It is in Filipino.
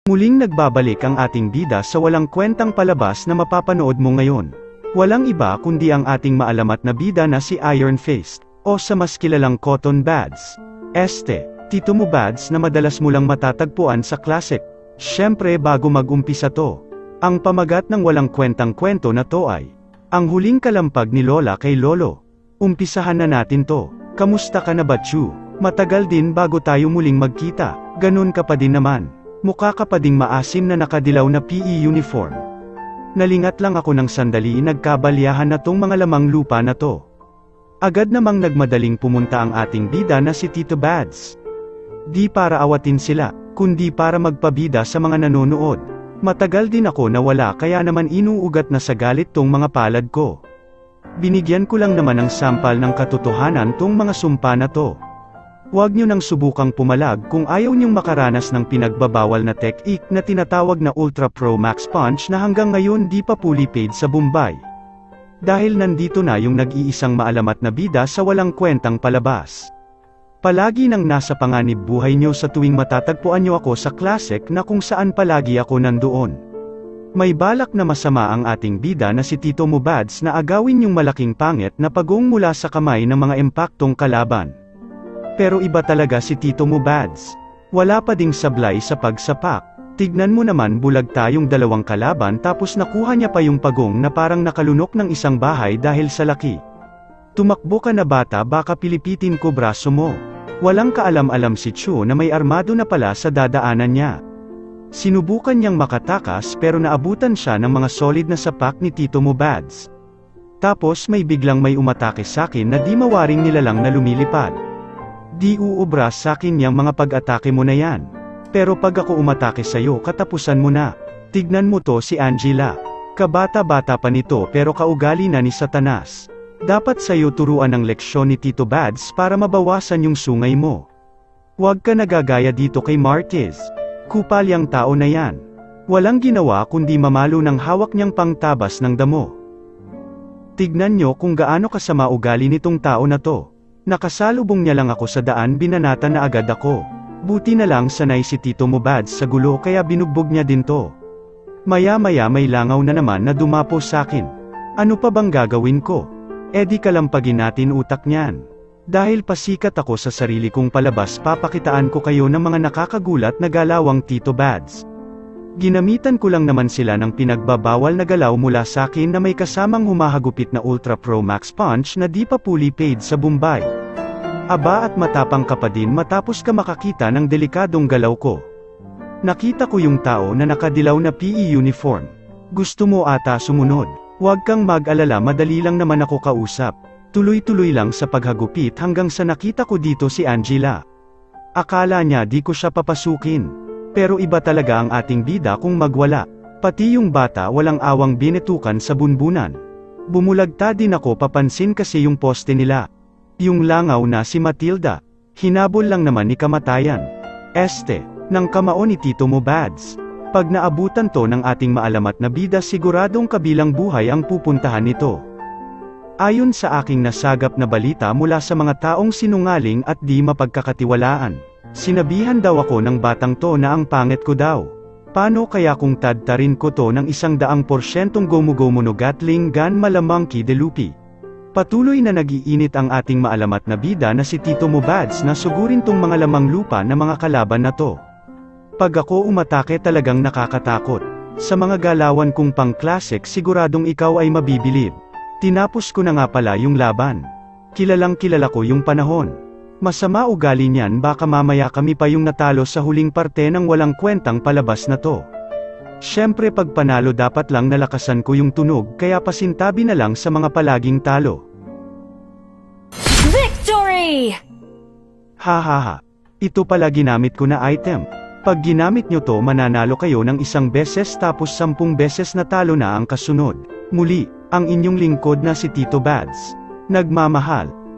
Muling nagbabalik ang ating bida sa walang kwentang palabas na mapapanood mo ngayon. Walang iba kundi ang ating maalamat na bida na si Iron Fist, o sa mas kilalang Cotton Buds. Tito Mo Buds na madalas mo lang matatagpuan sa classic. Syempre bago mag-umpisa to, ang pamagat ng walang kwentang kwento na to ay, ang huling kalampag ni Lola kay Lolo. Umpisahan na natin to. Kamusta ka na ba, Chu? Matagal din bago tayo muling magkita. Ganun ka pa din naman. Mukha ka pa ding maasim na nakadilaw na PE uniform. Nalingat lang ako ng sandali, nagkabalyahan na tong mga lamang lupa na to. Agad namang nagmadaling pumunta ang ating bida na si Tito Buds. Di para awatin sila, kundi para magpabida sa mga nanonood. Matagal din ako nawala kaya naman inuugat na sa galit tong mga palad ko. Binigyan ko lang naman ng sampal ng katotohanan tong mga sumpa na to. Huwag nyo nang subukang pumalag kung ayaw nyong makaranas ng pinagbabawal na technique na tinatawag na Ultra Pro Max Punch na hanggang ngayon di pa fully paid sa Bombay. Dahil nandito na yung nag-iisang maalamat na bida sa walang kwentang palabas. Palagi nang nasa panganib buhay nyo sa tuwing matatagpuan nyo ako sa classic na kung saan palagi ako nandoon. May balak na masama ang ating bida na si Tito Mo Buds na agawin yung malaking pangit na pagong mula sa kamay ng mga impaktong kalaban. Pero iba talaga si Tito Mo Buds. Wala pa ding sablay sa pagsapak. Tignan mo naman, bulag tayong dalawang kalaban tapos nakuha niya pa yung pagong na parang nakalunok ng isang bahay dahil sa laki. Tumakbo ka na bata, baka pilipitin ko braso mo. Walang kaalam-alam si Chu na may armado na pala sa dadaanan niya. Sinubukan niyang makatakas pero naabutan siya ng mga solid na sapak ni Tito Mo Buds. Tapos may biglang may umatake sakin na di mawaring nilalang na lumilipad. Di uubra sakin yang mga pag-atake mo na yan. Pero pag ako umatake sa'yo, katapusan mo na. Tignan mo to si Angela. Kabata-bata pa nito pero kaugali na ni Satanas. Dapat sa'yo turuan ng leksyon ni Tito Buds para mabawasan yung sungay mo. Huwag ka nagagaya dito kay Martiz. Kupal yang tao na yan. Walang ginawa kundi mamalo ng hawak niyang pangtabas ng damo. Tignan nyo kung gaano kasama ugali nitong tao na to. Nakasalubong niya lang ako sa daan, binanata na agad ako. Buti na lang sanay si Tito Mo Buds sa gulo kaya binugbog niya din to. Maya-maya may langaw na naman na dumapo sakin. Ano pa bang gagawin ko? Di kalampagin natin utak niyan. Dahil pasikat ako sa sarili kong palabas, papakitaan ko kayo ng mga nakakagulat na galawang Tito Buds. Ginamitan ko lang naman sila ng pinagbabawal na galaw mula sakin na may kasamang humahagupit na Ultra Pro Max Punch na di pa fully paid sa Bombay. Aba, at matapang ka pa din matapos ka makakita ng delikadong galaw ko. Nakita ko yung tao na nakadilaw na PE uniform. Gusto mo ata sumunod. Huwag kang mag-alala, madali lang naman ako kausap. Tuloy-tuloy lang sa paghagupit hanggang sa nakita ko dito si Angela. Akala niya di ko siya papasukin. Pero iba talaga ang ating bida kung magwala. Pati yung bata walang awang binetukan sa bunbunan. Bumulagta din ako, papansin kasi yung poste nila. Yung langaw na si Matilda. Hinabol lang naman ni kamatayan. Ng kamao ni Tito Mo Buds. Pag naabutan to ng ating maalamat na bida, siguradong kabilang buhay ang pupuntahan nito. Ayon sa aking nasagap na balita mula sa mga taong sinungaling at di mapagkakatiwalaan, sinabihan daw ako ng batang to na ang pangit ko daw. Paano kaya kung tadtarin ko to ng 100% Gomu-Gomu no Gatling gun Monkey D. Luffy? Patuloy na nag-iinit ang ating maalamat na bida na si Tito Mo Buds na sugurin tong mga lamang lupa na mga kalaban na to. Pag ako umatake talagang nakakatakot. Sa mga galawan kong pang-classic siguradong ikaw ay mabibilib. Tinapos ko na nga pala yung laban. Kilalang kilala ko yung panahon. Masama ugali niyan, baka mamaya kami pa yung natalo sa huling parte ng walang kwentang palabas na to. Syempre pag panalo dapat lang nalakasan ko yung tunog, kaya pasintabi na lang sa mga palaging talo. Victory! Hahaha. Ito pala ginamit ko na item. Pag ginamit nyo to, mananalo kayo ng 1 beses tapos 10 beses na talo na ang kasunod. Muli, ang inyong lingkod na si Tito Buds. Nagmamahal.